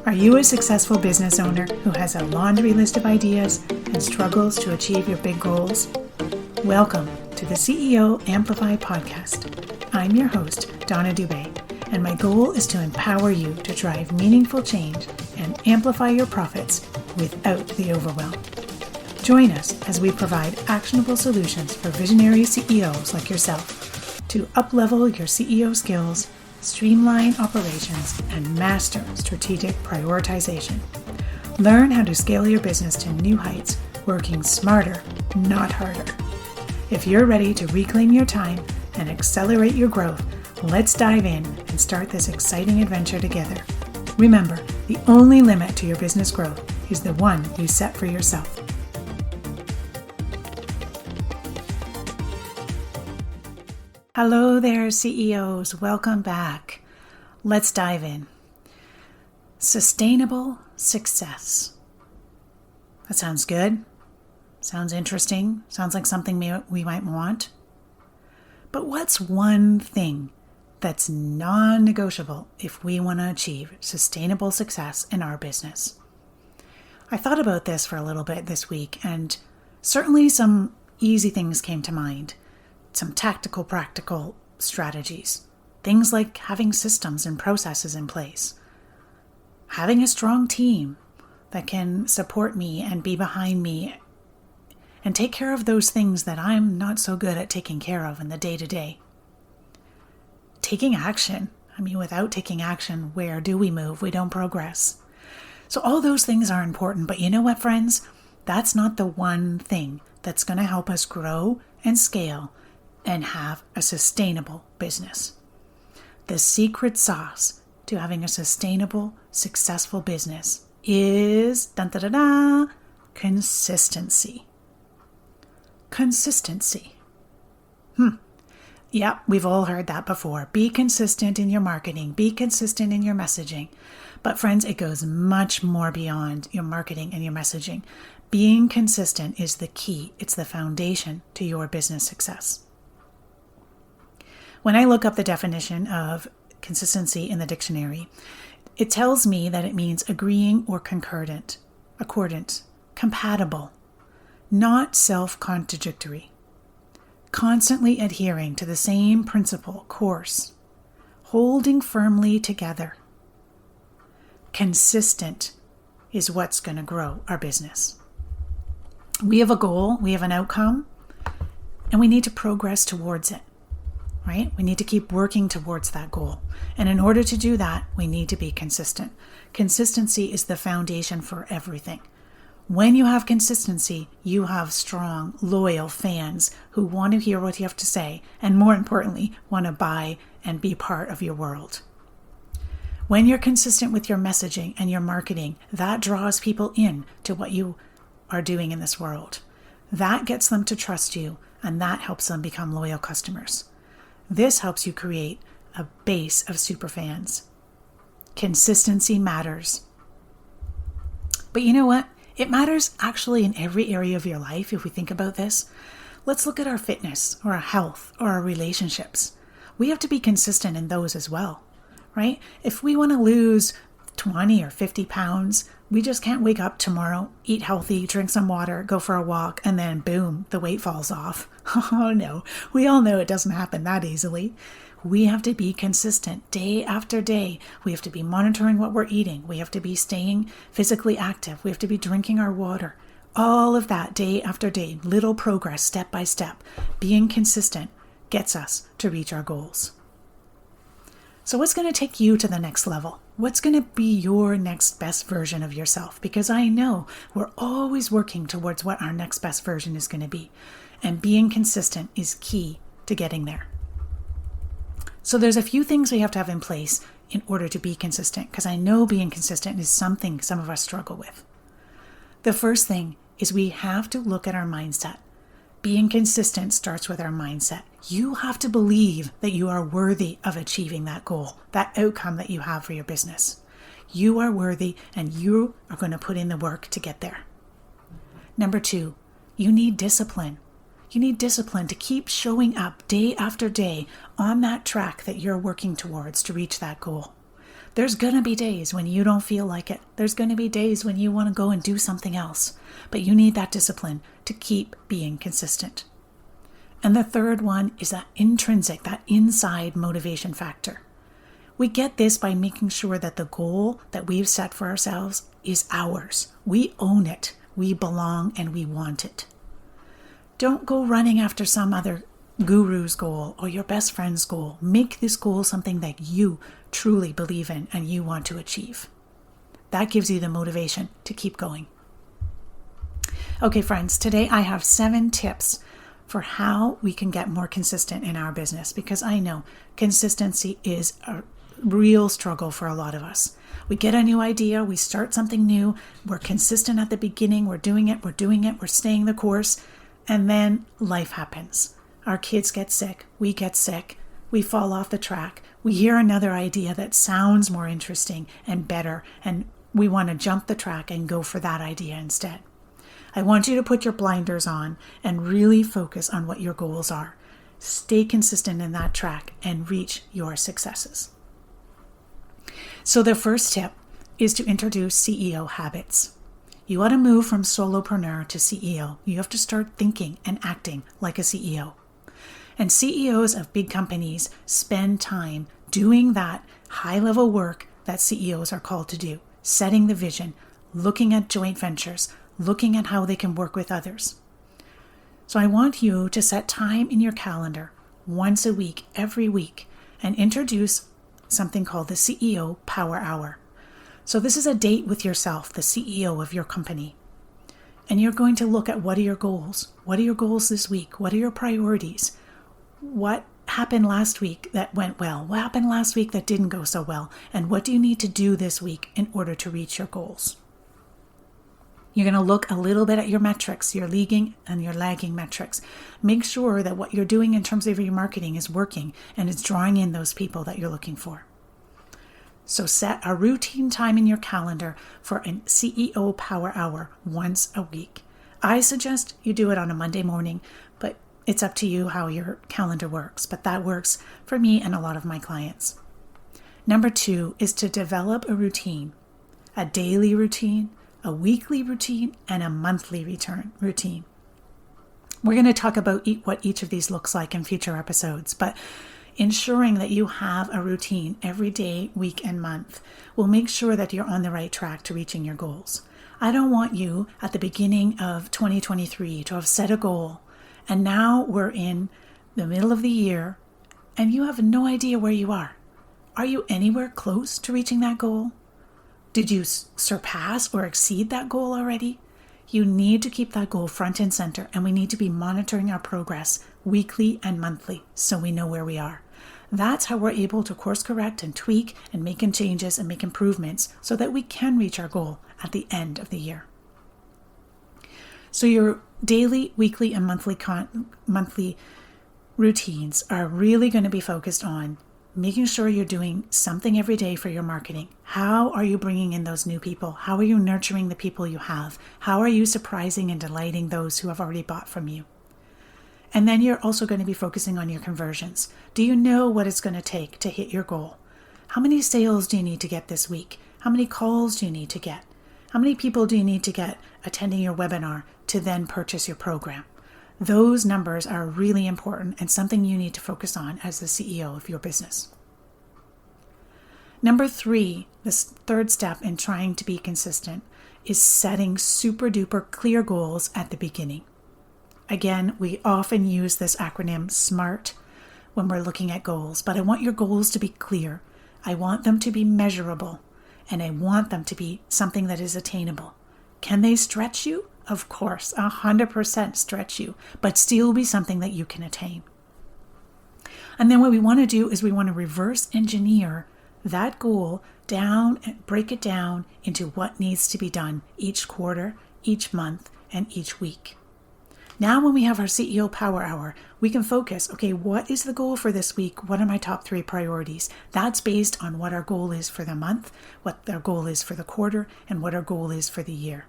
Are you a successful business owner who has a laundry list of ideas and struggles to achieve your big goals? Welcome to the CEO Amplify podcast. I'm your host, Donna Dubé, and my goal is to empower you to drive meaningful change and amplify your profits without the overwhelm. Join us as we provide actionable solutions for visionary CEOs like yourself to up-level your CEO skills, streamline operations, and master strategic prioritization. Learn how to scale your business to new heights, working smarter, not harder. If you're ready to reclaim your time and accelerate your growth, let's dive in and start this exciting adventure together. Remember, the only limit to your business growth is the one you set for yourself. Hello there, CEOs. Welcome back. Let's dive in. Sustainable success. That sounds good. Sounds interesting. Sounds like something we might want. But what's one thing that's non-negotiable if we want to achieve sustainable success in our business? I thought about this for a little bit this week, and certainly some easy things came to mind. Some tactical, practical strategies. Things like having systems and processes in place. Having a strong team that can support me and be behind me and take care of those things that I'm not so good at taking care of in the day-to-day. Taking action. Without taking action, where do we move? We don't progress. So all those things are important, but you know what, friends? That's not the one thing that's going to help us grow and scale and have a sustainable business. The secret sauce to having a sustainable, successful business is consistency. Consistency. Yeah, we've all heard that before. Be consistent in your marketing. Be consistent in your messaging. But friends, it goes much more beyond your marketing and your messaging. Being consistent is the key. It's the foundation to your business success. When I look up the definition of consistency in the dictionary, it tells me that it means agreeing or concordant, compatible, not self-contradictory, constantly adhering to the same principle, course, holding firmly together. Consistent is what's going to grow our business. We have a goal, we have an outcome, and we need to progress towards it, right? We need to keep working towards that goal. And in order to do that, we need to be consistent. Consistency is the foundation for everything. When you have consistency, you have strong, loyal fans who want to hear what you have to say, and more importantly, want to buy and be part of your world. When you're consistent with your messaging and your marketing, that draws people in to what you are doing in this world. That gets them to trust you, and that helps them become loyal customers. This helps you create a base of superfans. Consistency matters. But you know what? It matters actually in every area of your life if we think about this. Let's look at our fitness or our health or our relationships. We have to be consistent in those as well, right? If we want to lose 20 or 50 pounds, we just can't wake up tomorrow, eat healthy, drink some water, go for a walk, and then boom, the weight falls off. Oh no, we all know it doesn't happen that easily. We have to be consistent day after day. We have to be monitoring what we're eating. We have to be staying physically active. We have to be drinking our water. All of that day after day, little progress, step by step. Being consistent gets us to reach our goals. So what's going to take you to the next level? What's going to be your next best version of yourself? Because I know we're always working towards what our next best version is going to be. And being consistent is key to getting there. So there's a few things we have to have in place in order to be consistent, because I know being consistent is something some of us struggle with. The first thing is we have to look at our mindset. Being consistent starts with our mindset. You have to believe that you are worthy of achieving that goal, that outcome that you have for your business. You are worthy and you are going to put in the work to get there. Number 2, you need discipline. You need discipline to keep showing up day after day on that track that you're working towards to reach that goal. There's going to be days when you don't feel like it. There's going to be days when you want to go and do something else. But you need that discipline to keep being consistent. And the third one is that intrinsic, that inside motivation factor. We get this by making sure that the goal that we've set for ourselves is ours. We own it, we belong, and we want it. Don't go running after some other guru's goal or your best friend's goal. Make this goal something that you truly believe in and you want to achieve. That gives you the motivation to keep going. Okay, friends, today I have 7 tips for how we can get more consistent in our business, because I know consistency is a real struggle for a lot of us. We get a new idea, we start something new, we're consistent at the beginning, we're doing it, we're staying the course, and then life happens. Our kids get sick, we get sick, we fall off the track, we hear another idea that sounds more interesting and better, and we want to jump the track and go for that idea instead. I want you to put your blinders on and really focus on what your goals are. Stay consistent in that track and reach your successes. So the first tip is to introduce CEO habits. You want to move from solopreneur to CEO. You have to start thinking and acting like a CEO. And CEOs of big companies spend time doing that high-level work that CEOs are called to do, setting the vision, looking at joint ventures, looking at how they can work with others. So I want you to set time in your calendar once a week, every week, and introduce something called the CEO Power Hour. So this is a date with yourself, the CEO of your company. And you're going to look at what are your goals? What are your goals this week? What are your priorities? What happened last week that went well? What happened last week that didn't go so well? And what do you need to do this week in order to reach your goals? You're going to look a little bit at your metrics, your leading and your lagging metrics. Make sure that what you're doing in terms of your marketing is working and it's drawing in those people that you're looking for. So set a routine time in your calendar for a CEO Power Hour once a week. I suggest you do it on a Monday morning, but it's up to you how your calendar works. But that works for me and a lot of my clients. Number 2 is to develop a routine, a daily routine, a weekly routine, and a monthly routine. We're going to talk about what each of these looks like in future episodes, but ensuring that you have a routine every day, week, and month will make sure that you're on the right track to reaching your goals. I don't want you at the beginning of 2023 to have set a goal, and now we're in the middle of the year, and you have no idea where you are. Are you anywhere close to reaching that goal? Did you surpass or exceed that goal already? You need to keep that goal front and center, and we need to be monitoring our progress weekly and monthly so we know where we are. That's how we're able to course correct and tweak and make changes and make improvements so that we can reach our goal at the end of the year. So your daily, weekly, and monthly routines are really going to be focused on making sure you're doing something every day for your marketing. How are you bringing in those new people? How are you nurturing the people you have? How are you surprising and delighting those who have already bought from you? And then you're also going to be focusing on your conversions. Do you know what it's going to take to hit your goal? How many sales do you need to get this week? How many calls do you need to get? How many people do you need to get attending your webinar to then purchase your program? Those numbers are really important and something you need to focus on as the CEO of your business. Number 3, the third step in trying to be consistent, is setting super duper clear goals at the beginning. Again, we often use this acronym SMART when we're looking at goals, but I want your goals to be clear. I want them to be measurable, and I want them to be something that is attainable. Can they stretch you? Of course, 100% stretch you, but still be something that you can attain. And then what we want to do is we want to reverse engineer that goal down and break it down into what needs to be done each quarter, each month, and each week. Now when we have our CEO Power Hour, we can focus, okay, what is the goal for this week? What are my top 3 priorities? That's based on what our goal is for the month, what our goal is for the quarter, and what our goal is for the year.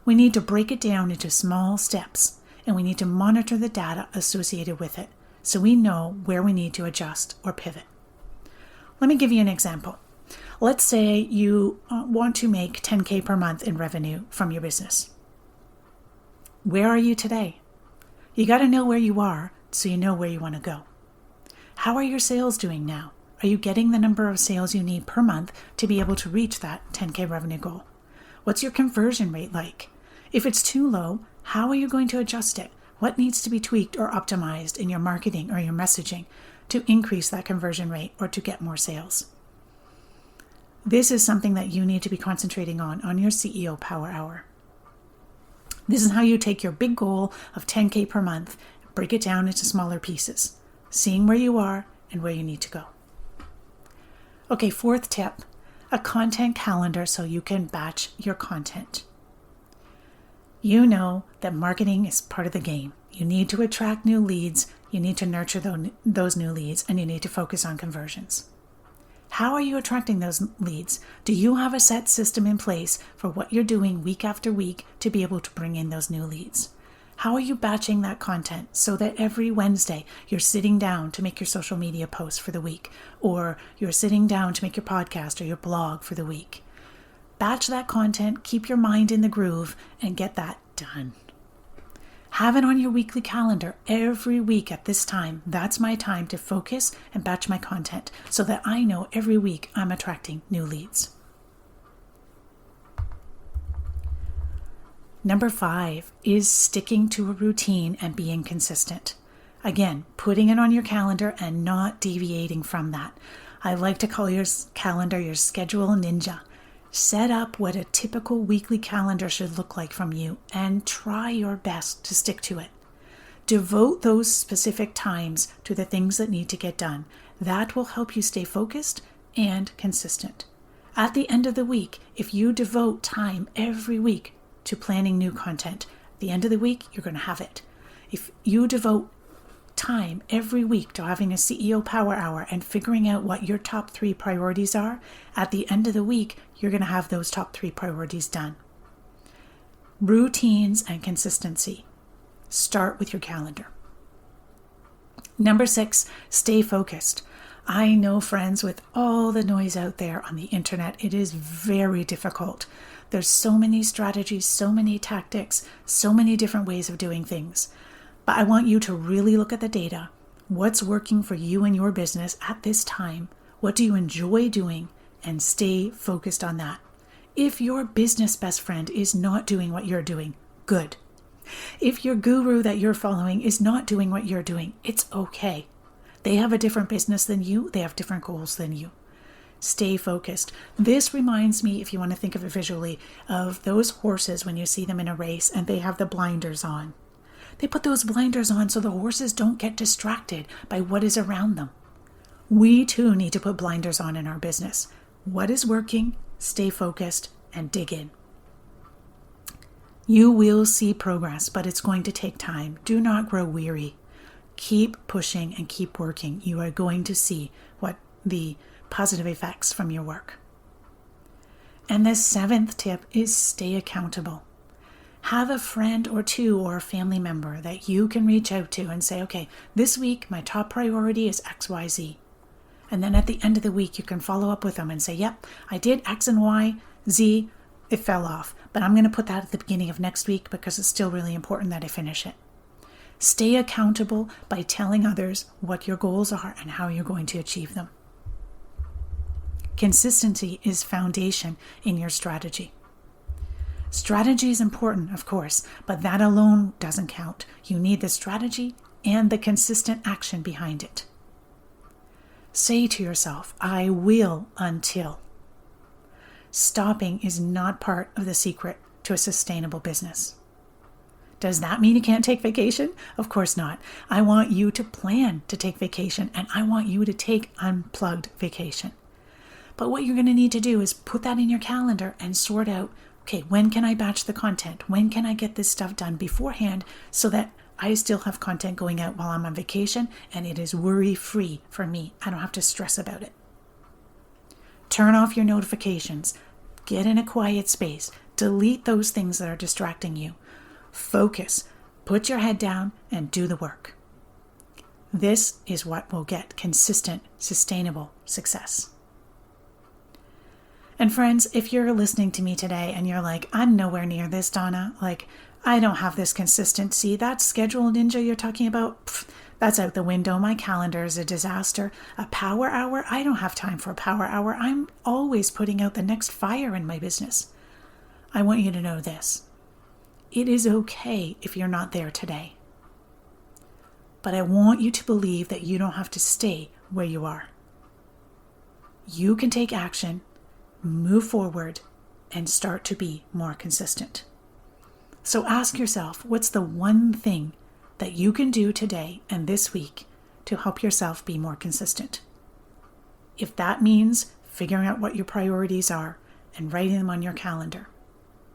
We need to break it down into small steps and we need to monitor the data associated with it so we know where we need to adjust or pivot. Let me give you an example. Let's say you want to make 10K per month in revenue from your business. Where are you today? You got to know where you are so you know where you want to go. How are your sales doing now? Are you getting the number of sales you need per month to be able to reach that 10K revenue goal? What's your conversion rate like? If it's too low, how are you going to adjust it? What needs to be tweaked or optimized in your marketing or your messaging to increase that conversion rate or to get more sales? This is something that you need to be concentrating on your CEO Power Hour. This is how you take your big goal of 10K per month, break it down into smaller pieces, seeing where you are and where you need to go. Okay, fourth tip, a content calendar so you can batch your content. You know that marketing is part of the game. You need to attract new leads, you need to nurture those new leads, and you need to focus on conversions. How are you attracting those leads? Do you have a set system in place for what you're doing week after week to be able to bring in those new leads? How are you batching that content so that every Wednesday you're sitting down to make your social media post for the week, or you're sitting down to make your podcast or your blog for the week? Batch that content, keep your mind in the groove, and get that done. Have it on your weekly calendar every week at this time. That's my time to focus and batch my content so that I know every week I'm attracting new leads. Number 5 is sticking to a routine and being consistent. Again, putting it on your calendar and not deviating from that. I like to call your calendar your schedule ninja. Set up what a typical weekly calendar should look like from you and try your best to stick to it. Devote those specific times to the things that need to get done. That will help you stay focused and consistent. At the end of the week, if you devote time every week to planning new content, at the end of the week, you're going to have it. If you devote time every week to having a CEO Power Hour and figuring out what your top 3 priorities are, at the end of the week, you're going to have those top 3 priorities done. Routines and consistency. Start with your calendar. Number 6, stay focused. I know, friends, with all the noise out there on the internet, it is very difficult. There's so many strategies, so many tactics, so many different ways of doing things. But I want you to really look at the data. What's working for you and your business at this time? What do you enjoy doing? And stay focused on that. If your business best friend is not doing what you're doing, good. If your guru that you're following is not doing what you're doing, it's okay. They have a different business than you. They have different goals than you. Stay focused. This reminds me, if you want to think of it visually, of those horses when you see them in a race and they have the blinders on. They put those blinders on so the horses don't get distracted by what is around them. We too need to put blinders on in our business. What is working? Stay focused and dig in. You will see progress, but it's going to take time. Do not grow weary. Keep pushing and keep working. You are going to see what the positive effects from your work. And the 7th tip is stay accountable. Have a friend or 2 or a family member that you can reach out to and say, okay, this week my top priority is XYZ. And then at the end of the week, you can follow up with them and say, yep, I did X and Y, Z, it fell off. But I'm going to put that at the beginning of next week because it's still really important that I finish it. Stay accountable by telling others what your goals are and how you're going to achieve them. Consistency is foundation in your strategy. Strategy is important, of course, but that alone doesn't count. You need the strategy and the consistent action behind it. Say to yourself, I will until. Stopping is not part of the secret to a sustainable business. Does that mean you can't take vacation? Of course not. I want you to plan to take vacation, and I want you to take unplugged vacation. But what you're going to need to do is put that in your calendar and sort out, okay, when can I batch the content? When can I get this stuff done beforehand so that I still have content going out while I'm on vacation and it is worry-free for me. I don't have to stress about it. Turn off your notifications. Get in a quiet space. Delete those things that are distracting you. Focus. Put your head down and do the work. This is what will get consistent, sustainable success. And friends, if you're listening to me today and you're like, I'm nowhere near this, Donna, like, I don't have this consistency, that schedule ninja you're talking about, that's out the window. My calendar is a disaster. A power hour? I don't have time for a power hour. I'm always putting out the next fire in my business. I want you to know this. It is okay if you're not there today. But I want you to believe that you don't have to stay where you are. You can take action, move forward, and start to be more consistent. So ask yourself, what's the one thing that you can do today and this week to help yourself be more consistent? If that means figuring out what your priorities are and writing them on your calendar,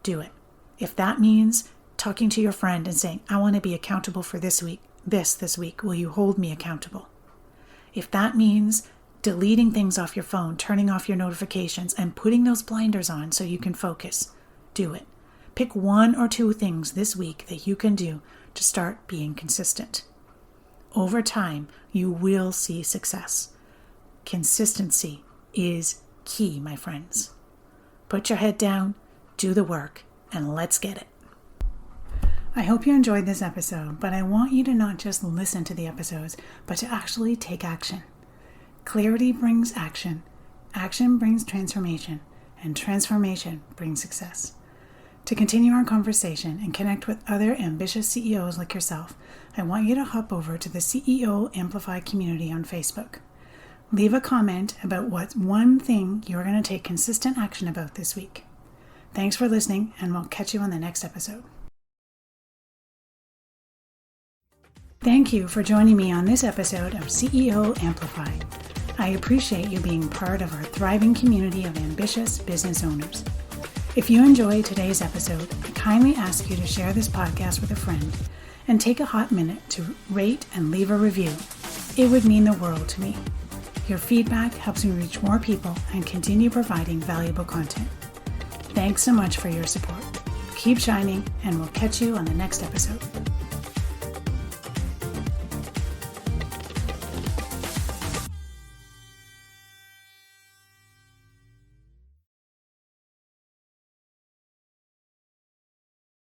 do it. If that means talking to your friend and saying, I want to be accountable for this week, this week, will you hold me accountable? If that means deleting things off your phone, turning off your notifications, and putting those blinders on so you can focus, do it. Pick 1 or 2 things this week that you can do to start being consistent. Over time, you will see success. Consistency is key, my friends. Put your head down, do the work, and let's get it. I hope you enjoyed this episode, but I want you to not just listen to the episodes, but to actually take action. Clarity brings action, action brings transformation, and transformation brings success. To continue our conversation and connect with other ambitious CEOs like yourself, I want you to hop over to the CEO Amplify community on Facebook. Leave a comment about what's one thing you're going to take consistent action about this week. Thanks for listening, and we'll catch you on the next episode. Thank you for joining me on this episode of CEO Amplify. I appreciate you being part of our thriving community of ambitious business owners. If you enjoyed today's episode, I kindly ask you to share this podcast with a friend and take a hot minute to rate and leave a review. It would mean the world to me. Your feedback helps me reach more people and continue providing valuable content. Thanks so much for your support. Keep shining, and we'll catch you on the next episode.